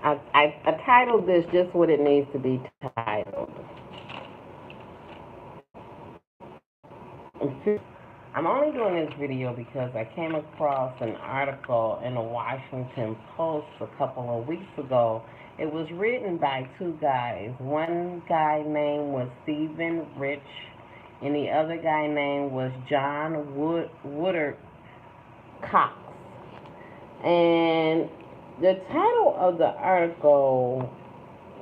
I titled this just what it needs to be titled. I'm only doing this video because I came across an article in the Washington Post a couple of weeks ago. It was written by two guys. One guy name was Stephen Rich, and the other guy name was John Woodard Cox. And the title of the article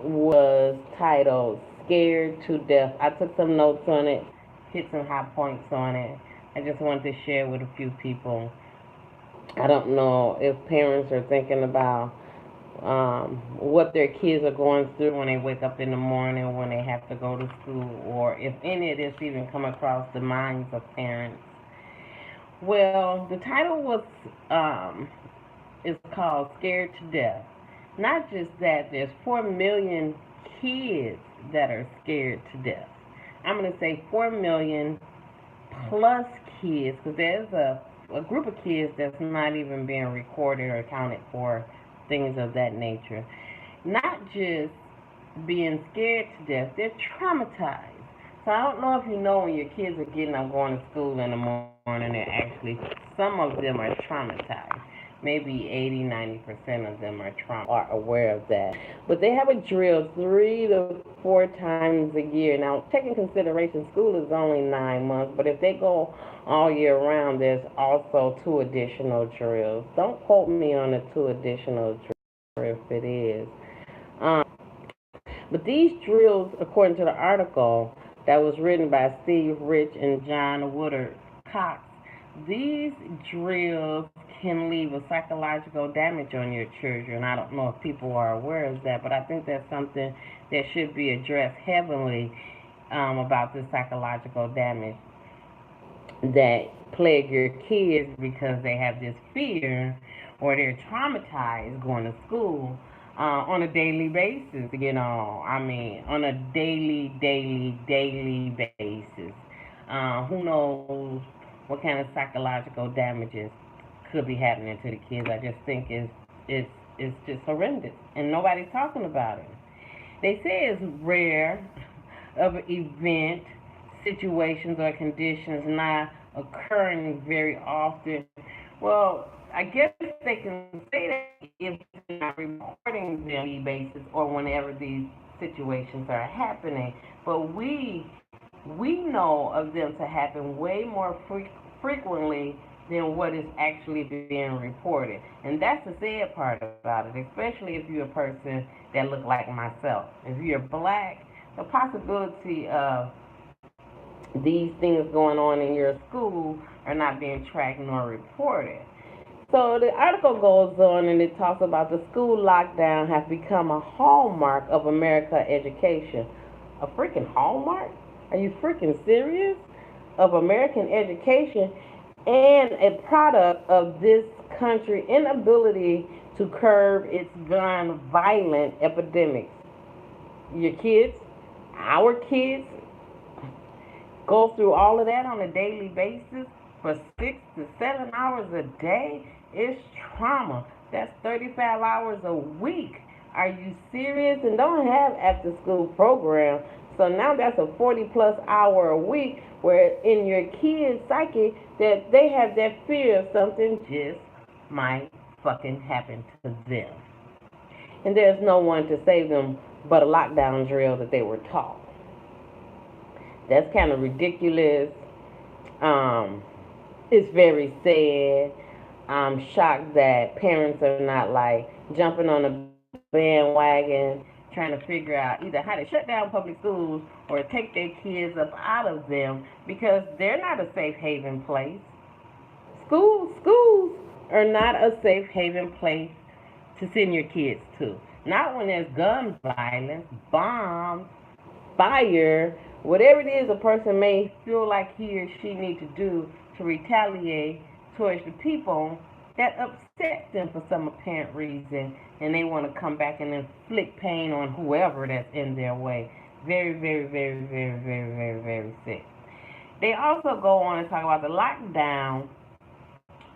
was titled Scared to Death. I took some notes on it, hit some high points on it. I just wanted to share with a few people. I don't know if parents are thinking about what their kids are going through when they wake up in the morning, when they have to go to school, or if any of this even come across the minds of parents. Well, the title was is called Scared to Death. Not just that, there's 4 million kids that are scared to death. I'm going to say 4 million plus kids, because there's a group of kids that's not even being recorded or accounted for, things of that nature. Not just being scared to death, they're traumatized. So I don't know if you know when your kids are getting up going to school in the morning, they're actually, some of them are traumatized. Maybe 80-90% of them are aware of that. But they have a drill 3 to 4 times a year. Now, take in consideration, school is only 9 months, but if they go all year round, there's also two additional drills. Don't quote me on the two additional drills if it is. But these drills, according to the article that was written by Steve Rich and John Woodard Cox, these drills can leave a psychological damage on your children. I don't know if people are aware of that, but I think that's something that should be addressed heavily about the psychological damage that plague your kids because they have this fear or they're traumatized going to school on a daily basis, I mean, on a daily basis. Who knows what kind of psychological damages could be happening to the kids? I just think it's just horrendous, and nobody's talking about it. They say it's rare of an event, situations, or conditions not occurring very often. Well, I guess they can say that if they're not reporting them on a daily basis or whenever these situations are happening. But we know of them to happen way more frequently than what is actually being reported. And that's the sad part about it, especially if you're a person that look like myself. If you're black, the possibility of these things going on in your school are not being tracked nor reported. So the article goes on and it talks about the school lockdown has become a hallmark of America education. A freaking hallmark? Are you freaking serious? Of American education and a product of this country's inability to curb its gun violent epidemics. Your kids, our kids, go through all of that on a daily basis for 6 to 7 hours a day. It's trauma. That's 35 hours a week. Are you serious? And don't have after school program. So now that's a 40 plus hour a week where in your kid's psyche that they have that fear of something just might fucking happen to them. And there's no one to save them but a lockdown drill that they were taught. That's kind of ridiculous. Um, it's very sad. I'm shocked that parents are not like jumping on a bandwagon trying to figure out either how to shut down public schools or take their kids up out of them because they're not a safe haven place. Schools are not a safe haven place to send your kids to. Not when there's gun violence, bombs, fire, whatever it is a person may feel like he or she needs to do to retaliate towards the people that upset them for some apparent reason, and they want to come back and inflict pain on whoever that's in their way. Very sick. They also go on and talk about the lockdown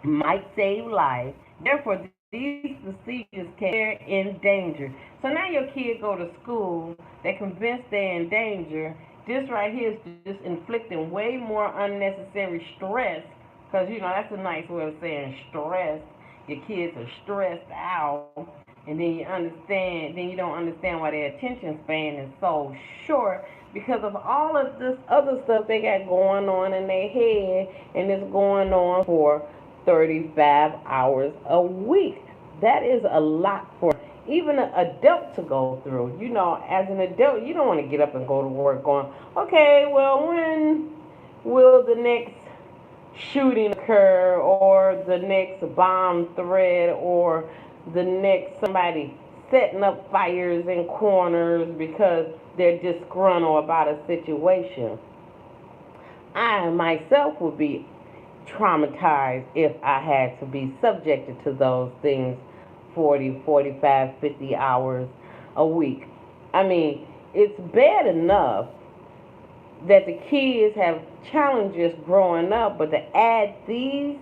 might save life. Therefore, these procedures they're in danger. So now your kid go to school, they're convinced they're in danger. This right here is just inflicting way more unnecessary stress, because that's a nice way of saying stress. Your kids are stressed out, and then you don't understand why their attention span is so short because of all of this other stuff they got going on in their head, and it's going on for 35 hours a week. That is a lot for even an adult to go through. As an adult, you don't want to get up and go to work going, okay, well, when will the next shooting occur, or the next bomb threat, or the next somebody setting up fires in corners because they're disgruntled about a situation. I myself would be traumatized if I had to be subjected to those things 40, 45, 50 hours a week. I mean, it's bad enough that the kids have challenges growing up, but to add these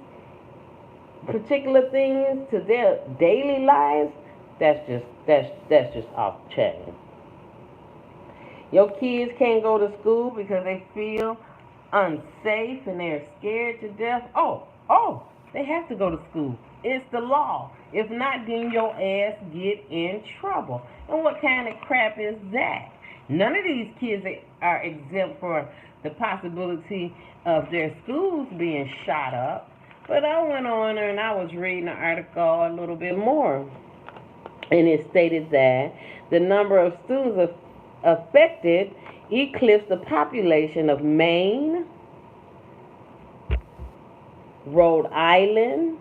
particular things to their daily lives, that's just off the chain. Your kids can't go to school because they feel unsafe and they're scared to death. Oh, they have to go to school. It's the law. If not, then your ass get in trouble. And what kind of crap is that? None of these kids are exempt for the possibility of their schools being shot up. But I went on and I was reading the article a little bit more. And it stated that the number of students affected eclipsed the population of Maine, Rhode Island,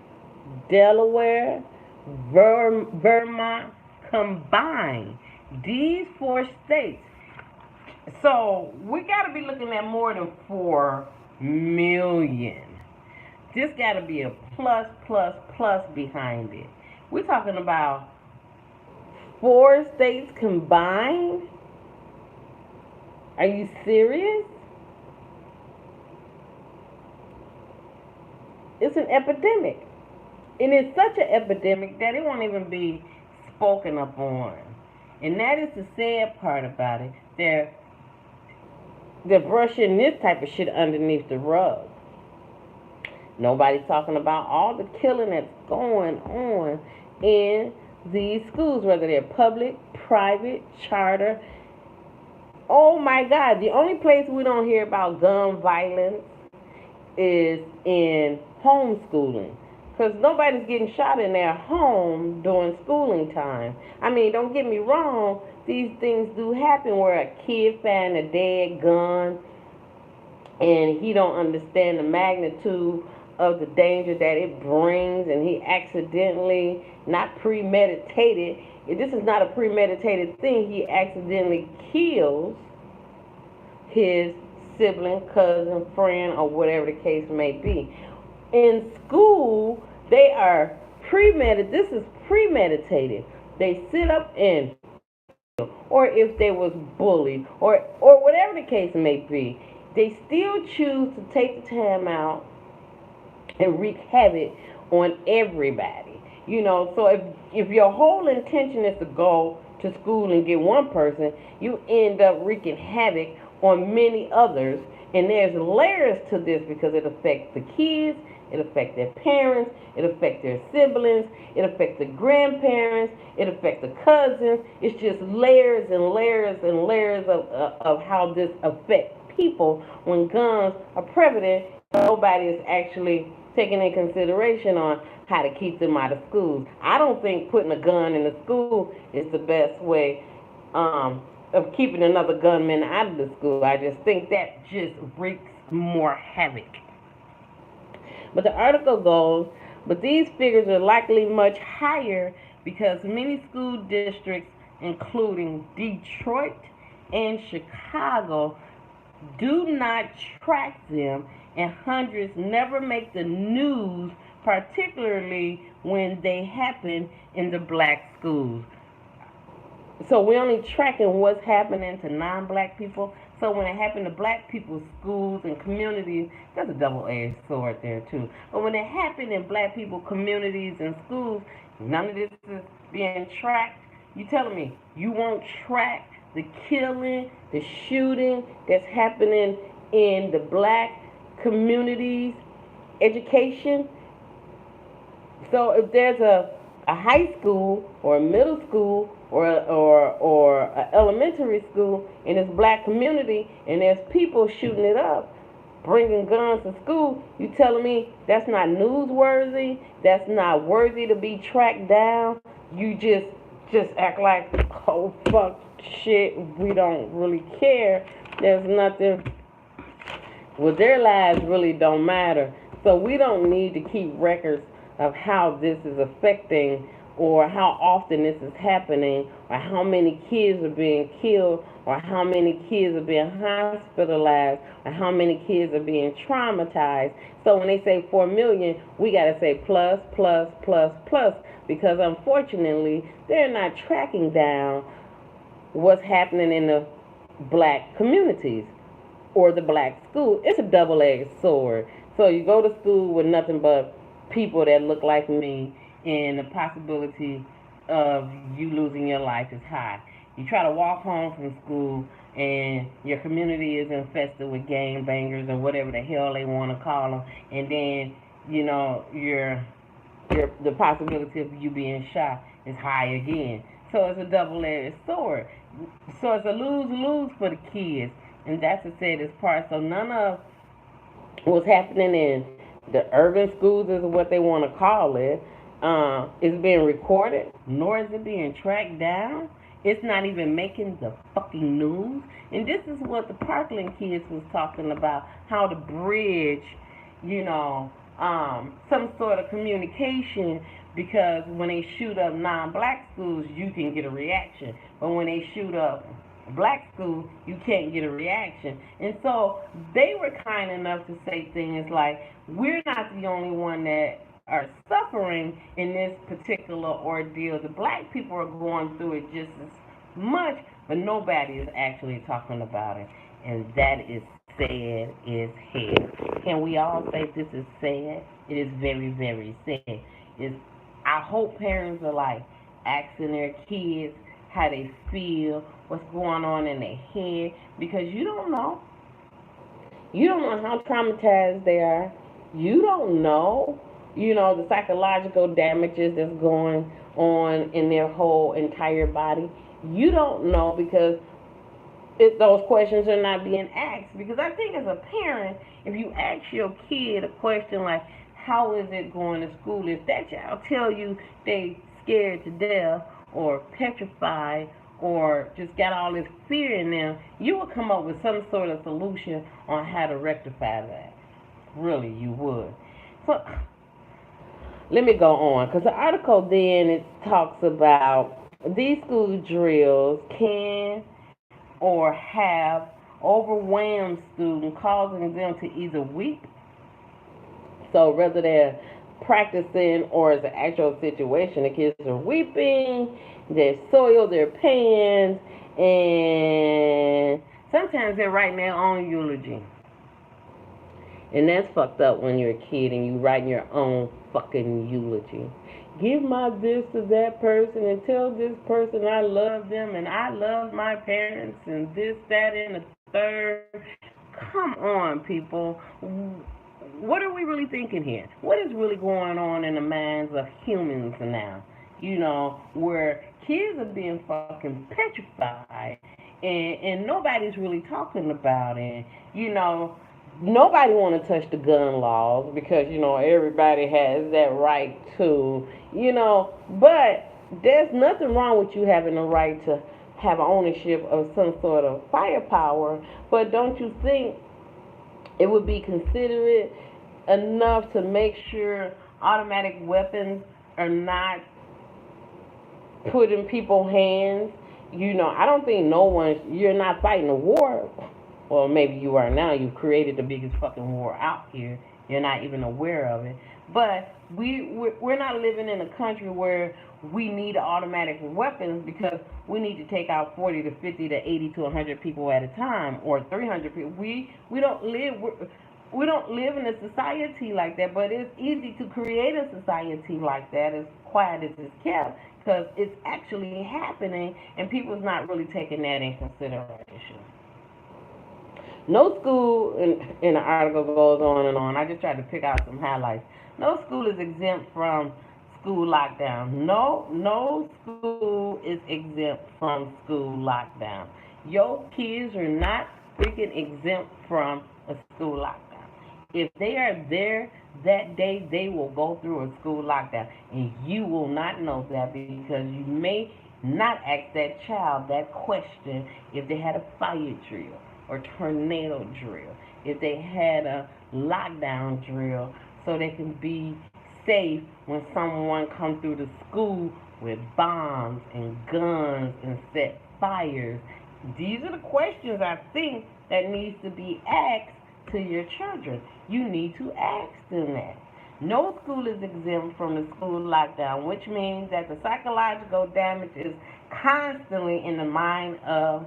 Delaware, Vermont combined. These four states. So we got to be looking at more than 4 million. This got to be a plus behind it. We're talking about 4 states combined? Are you serious? It's an epidemic. And it's such an epidemic that it won't even be spoken upon. And that is the sad part about it. They're brushing this type of shit underneath the rug. Nobody's talking about all the killing that's going on in these schools, whether they're public, private, charter. Oh my God, the only place we don't hear about gun violence is in homeschooling. Because nobody's getting shot in their home during schooling time. I mean, don't get me wrong, these things do happen where a kid find a dead gun and he don't understand the magnitude of the danger that it brings, and he accidentally, not premeditated, if this is not a premeditated thing, he accidentally kills his sibling, cousin, friend, or whatever the case may be. In school, they are premeditated. This is premeditated. They sit up and, or if they was bullied, or whatever the case may be, they still choose to take the time out and wreak havoc on everybody. So if your whole intention is to go to school and get one person, you end up wreaking havoc on many others. And there's layers to this because it affects the kids, it affects their parents, it affects their siblings, it affects the grandparents, it affects the cousins. It's just layers and layers and layers of how this affects people when guns are prevalent. Nobody is actually taking in consideration on how to keep them out of schools. I don't think putting a gun in the school is the best way of keeping another gunman out of the school. I just think that just wreaks more havoc. But the article goes, but these figures are likely much higher because many school districts, including Detroit and Chicago, do not track them, and hundreds never make the news, particularly when they happen in the black schools. So we're only tracking what's happening to non-black people. So when it happened to black people's schools and communities, that's a double-edged sword there too. But when it happened in black people communities and schools, None of this is being tracked. You telling me you won't track the killing, the shooting that's happening in the black communities, education? So if there's a high school or a middle school or a elementary school in this black community and there's people shooting it up, bringing guns to school, you telling me that's not newsworthy? That's not worthy to be tracked down? You just act like, oh fuck shit, we don't really care. There's nothing. Well, their lives really don't matter. So we don't need to keep records of how this is affecting or how often this is happening or how many kids are being killed or how many kids are being hospitalized or how many kids are being traumatized. So when they say 4 million, we got to say plus, plus, plus, plus because unfortunately they're not tracking down what's happening in the black communities or the black school. It's a double-edged sword. So you go to school with nothing but people that look like me, and the possibility of you losing your life is high. You try to walk home from school, and your community is infested with gang bangers or whatever the hell they want to call them, and then you know the possibility of you being shot is high again. So it's a double-edged sword. So it's a lose-lose for the kids, and that's the saddest part. So none of what's happening in the urban schools is what they want to call it. Is being recorded, nor is it being tracked down. It's not even making the fucking news. And this is what the Parkland kids was talking about, how to bridge, you know, some sort of communication because when they shoot up non-black schools, you can get a reaction. But when they shoot up black school, you can't get a reaction. And so they were kind enough to say things like, we're not the only one that are suffering in this particular ordeal. The black people are going through it just as much, but nobody is actually talking about it. And that is sad as hell. Can we all say this is sad? It is very, very sad. It's, I hope parents are like asking their kids how they feel, what's going on in their head, because you don't know. You don't know how traumatized they are. You don't know, the psychological damages that's going on in their whole entire body. You don't know because those questions are not being asked. Because I think as a parent, if you ask your kid a question like, how is it going to school? If that child tell you they scared to death or petrified or just got all this fear in them, you will come up with some sort of solution on how to rectify that. Really, you would. So let me go on because the article then it talks about these school drills can or have overwhelmed students, causing them to either weep. So whether they're practicing or it's an actual situation, the kids are weeping, they soil their pants, and sometimes they're writing their own eulogy. And that's fucked up when you're a kid and you writing your own fucking eulogy. Give my this to that person and tell this person I love them and I love my parents and this, that, and the third. Come on, people. What are we really thinking here? What is really going on in the minds of humans now? Where kids are being fucking petrified and nobody's really talking about it. Nobody want to touch the gun laws because everybody has that right to, but there's nothing wrong with you having the right to have ownership of some sort of firepower. But don't you think it would be considerate enough to make sure automatic weapons are not put in people's hands? I don't think you're not fighting a war. Well, maybe you are now. You've created the biggest fucking war out here. You're not even aware of it. But we're not living in a country where we need automatic weapons because we need to take out 40 to 50 to 80 to 100 people at a time or 300 people. We don't live. We don't live in a society like that, but it's easy to create a society like that as quiet as it's kept because it's actually happening and people's not really taking that in consideration. No school, in the article goes on and on. I just tried to pick out some highlights. No school is exempt from school lockdown. No school is exempt from school lockdown. Your kids are not freaking exempt from a school lockdown. If they are there that day, they will go through a school lockdown. And you will not know that because you may not ask that child that question if they had a fire drill or tornado drill, if they had a lockdown drill so they can be safe when someone comes through the school with bombs and guns and set fires. These are the questions I think that needs to be asked to your children. You need to ask them that. No school is exempt from the school lockdown, which means that the psychological damage is constantly in the mind of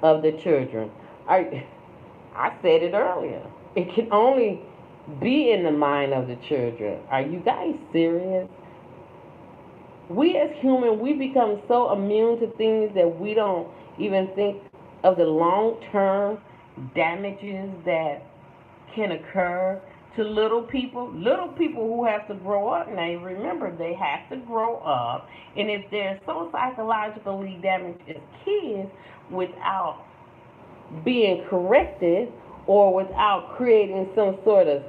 the children. I said it earlier. It can only be in the mind of the children. Are you guys serious? We as humans, we become so immune to things that we don't even think of the long-term damages that can occur to little people who have to grow up. Now, remember, they have to grow up, and if they're so psychologically damaged as kids without being corrected or without creating some sort of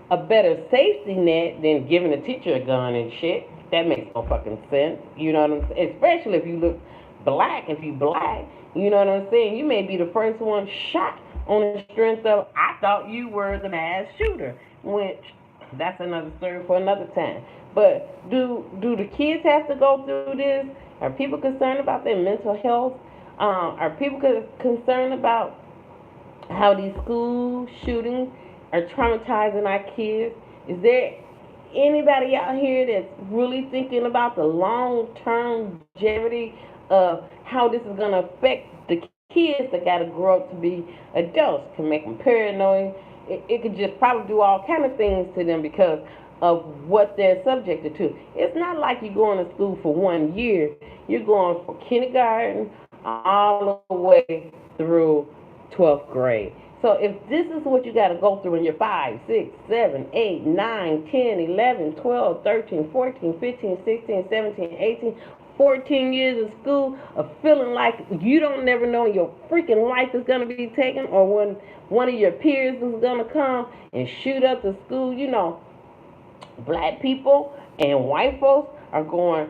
a better safety net than giving a teacher a gun and shit. That makes no fucking sense. You know what I'm saying? Especially if you look black. If you black, you know what I'm saying? You may be the first one shot on the strength of, I thought you were the mass shooter, which that's another story for another time. But do the kids have to go through this? Are people concerned about their mental health? Are people concerned about how these school shootings are traumatizing our kids? Is there anybody out here that's really thinking about the long-term longevity of how this is going to affect the kids that got to grow up to be adults? Can make them paranoid. It could just probably do all kind of things to them because of what they're subjected to. It's not like you're going to school for 1 year. You're going from kindergarten all the way through 12th grade. So if this is what you got to go through when you're 5, 6, 7, 8, 9, 10, 11, 12, 13, 14, 15, 16, 17, 18, 14 years of school of feeling like you don't never know your freaking life is going to be taken, or when one of your peers is going to come and shoot up the school. You know, black people and white folks are going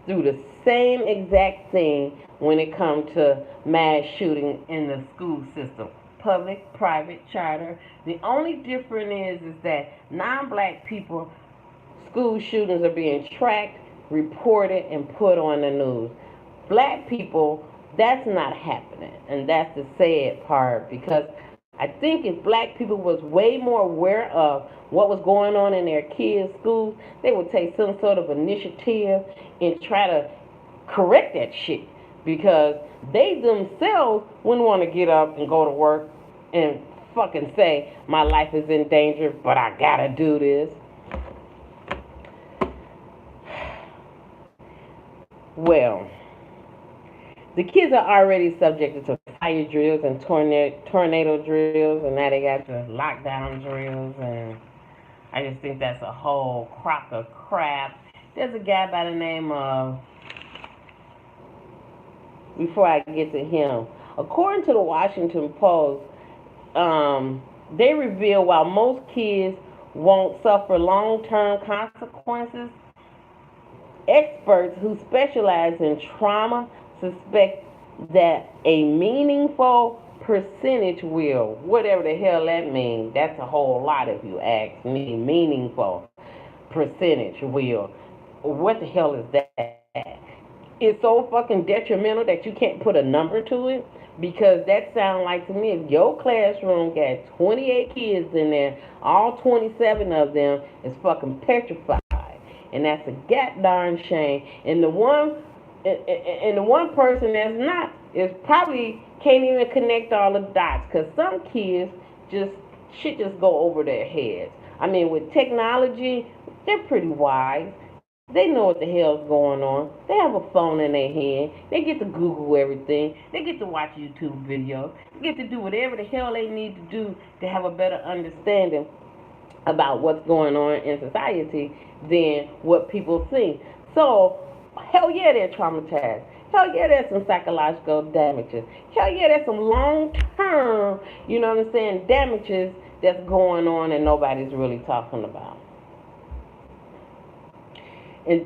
through the same exact thing when it comes to mass shooting in the school system. Public, private, charter. The only difference is that non-black people, school shootings are being tracked, reported, and put on the news. Black people, that's not happening, and that's the sad part, because I think if black people was way more aware of what was going on in their kids' schools, they would take some sort of initiative and try to correct that shit, because they themselves wouldn't want to get up and go to work and fucking say, my life is in danger, but I gotta do this. Well, the kids are already subjected to fire drills and tornado drills, and now they got the lockdown drills, and I just think that's a whole crock of crap. There's a guy by the name of, before I get to him, according to the Washington Post, they reveal while most kids won't suffer long-term consequences, experts who specialize in trauma suspect that a meaningful percentage will, whatever the hell that means. That's a whole lot if you ask me. Meaningful percentage will. What the hell is that? It's so fucking detrimental that you can't put a number to it, because that sounds like to me, if your classroom got 28 kids in there, all 27 of them is fucking petrified, and that's a god darn shame. And the one person that's not is probably can't even connect all the dots, because some kids just shit just go over their heads. I mean, with technology, they're pretty wise. They know what the hell's going on. They have a phone in their hand. They get to Google everything. They get to watch YouTube videos. They get to do whatever the hell they need to do to have a better understanding about what's going on in society than what people think. So, hell yeah, they're traumatized. Hell yeah, there's some psychological damages. Hell yeah, there's some long term, you know what I'm saying, damages that's going on and nobody's really talking about. And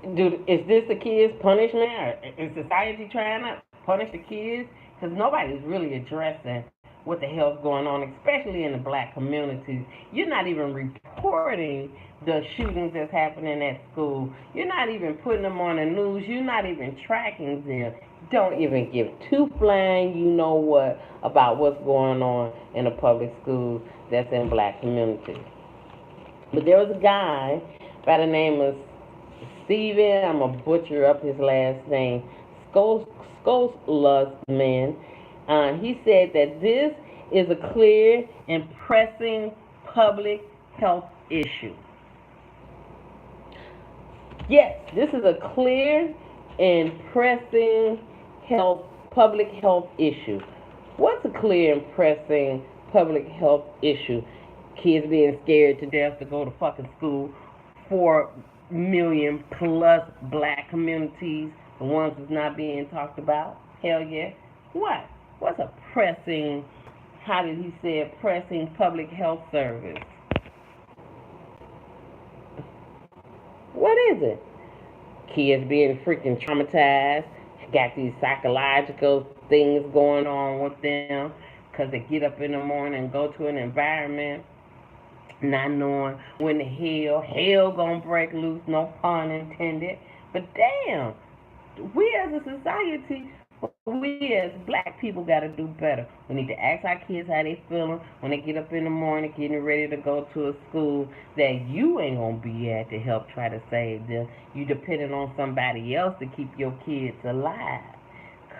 is this the kids' punishment? Or is society trying to punish the kids? Because nobody's really addressing what the hell's going on, especially in the black communities. You're not even reporting the shootings that's happening at school. You're not even putting them on the news. You're not even tracking them. Don't even give two flying you know what about what's going on in the public schools that's in black communities. But there was a guy by the name of Steven, I'm going to butcher up his last name, Skolslusman. He said that this is a clear and pressing public health issue. Yes, this is a clear and pressing public health issue. What's a clear and pressing public health issue? Kids being scared to death to go to fucking school. 4 million plus black communities, the ones that's not being talked about. Hell yeah. What? What's a pressing, how did he say it, pressing public health service? What is it? Kids being freaking traumatized, got these psychological things going on with them because they get up in the morning and go to an environment not knowing when the hell gonna break loose, no pun intended. But damn, we as a society, we as black people gotta do better. We need to ask our kids how they feeling when they get up in the morning, getting ready to go to a school that you ain't gonna be at to help try to save them. You depending on somebody else to keep your kids alive.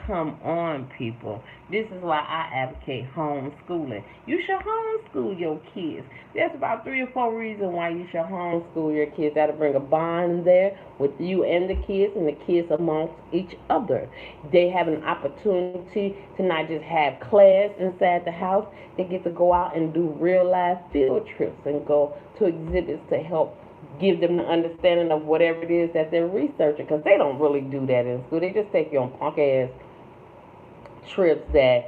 Come on, people. This is why I advocate homeschooling. You should homeschool your kids. There's about 3 or 4 reasons why you should homeschool your kids. That'll bring a bond there with you and the kids amongst each other. They have an opportunity to not just have class inside the house. They get to go out and do real life field trips and go to exhibits to help give them the understanding of whatever it is that they're researching, because they don't really do that in school. They just take you on punk ass trips that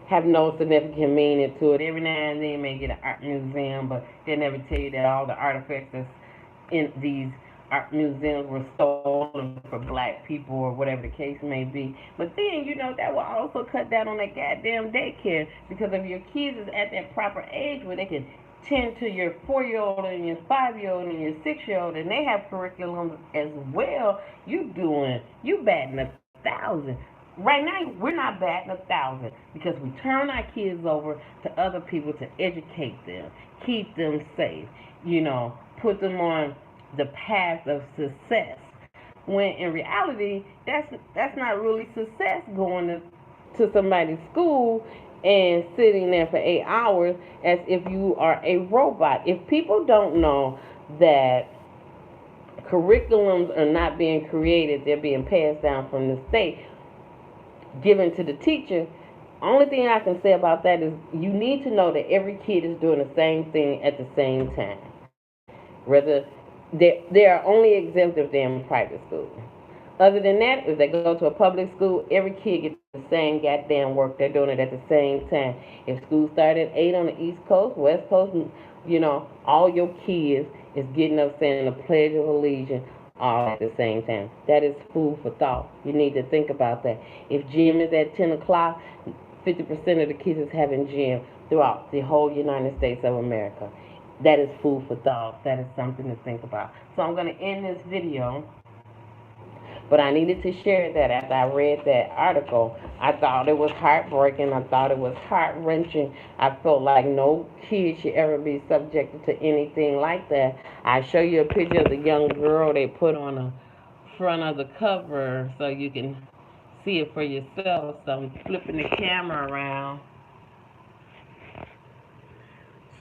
have no significant meaning to it. Every now and then you may get an art museum, but they never tell you that all the artifacts that's in these art museums were stolen for black people or whatever the case may be. But then, that will also cut down on that goddamn daycare, because if your kids is at that proper age where they can tend to your 4-year-old and your 5-year-old and your 6-year-old, and they have curriculums as well, you batting 1,000. Right now, we're not batting 1,000 because we turn our kids over to other people to educate them, keep them safe, put them on the path of success. When in reality, that's not really success, going to somebody's school and sitting there for 8 hours as if you are a robot. If people don't know that curriculums are not being created, they're being passed down from the state, given to the teacher, only thing I can say about that is you need to know that every kid is doing the same thing at the same time. Whether they are only exempt if they're in private school. Other than that, if they go to a public school, every kid gets the same goddamn work. They're doing it at the same time. If school started at 8 on the East Coast, West Coast, all your kids is getting up saying the Pledge of Allegiance all at the same time. That is food for thought. You need to think about that. If gym is at 10 o'clock, 50% of the kids is having gym throughout the whole United States of America. That is food for thought. That is something to think about. So I'm going to end this video, but I needed to share that after I read that article. I thought it was heartbreaking. I thought it was heart-wrenching. I felt like no kid should ever be subjected to anything like that. I show you a picture of the young girl they put on the front of the cover so you can see it for yourself. So I'm flipping the camera around.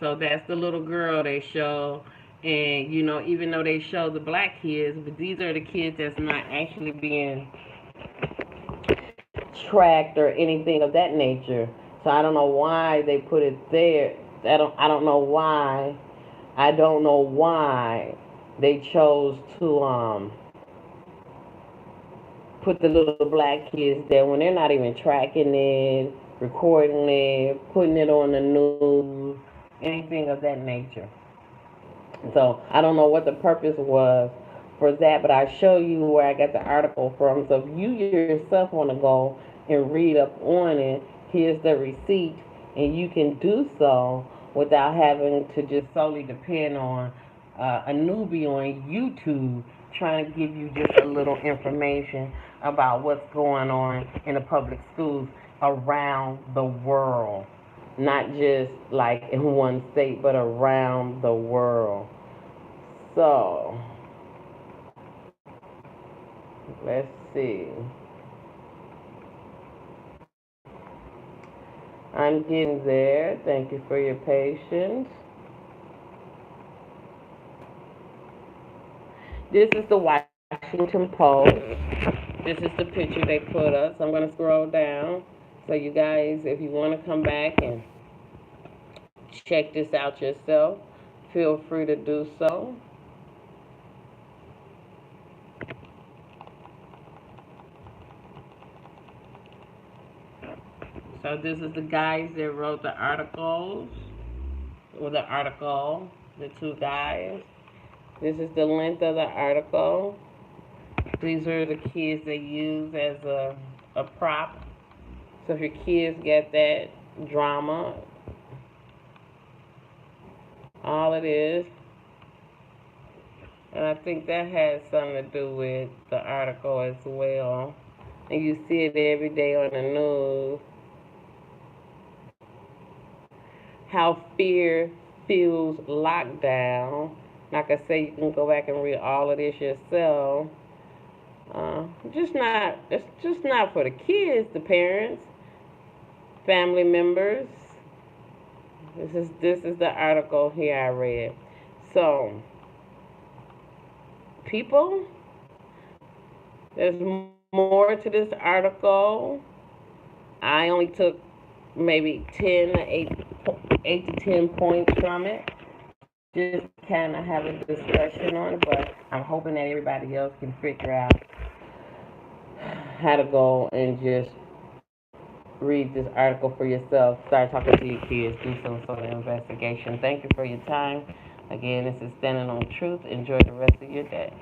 So that's the little girl they show. And, you know, even though they show the black kids, but these are the kids that's not actually being tracked or anything of that nature. So I don't know why they put it there. I don't know why. I don't know why they chose to put the little black kids there when they're not even tracking it, recording it, putting it on the news, anything of that nature. So I don't know what the purpose was for that, but I show you where I got the article from. So if you yourself want to go and read up on it, here's the receipt, and you can do so without having to just solely depend on a newbie on YouTube trying to give you just a little information about what's going on in the public schools around the world. Not just like in one state, but around the world. So, let's see. I'm getting there. Thank you for your patience. This is the Washington Post. This is the picture they put up. So I'm going to scroll down. So you guys, if you want to come back and check this out yourself, feel free to do so. So this is the guys that wrote the articles, or the article, the two guys. This is the length of the article. These are the kids they use as a prop. So if your kids get that drama, all it is. And I think that has something to do with the article as well. And you see it every day on the news. How fear fuels lockdown. Like I say, you can go back and read all of this yourself. It's just not for the kids, the parents, family members. This is the article here I read. So, people, there's more to this article. I only took maybe 8 to 10 points from it. Just kind of have a discussion on it, but I'm hoping that everybody else can figure out how to go and just read this article for yourself. Start talking to your kids. Do some sort of investigation. Thank you for your time. Again, this is Standing on Truth. Enjoy the rest of your day.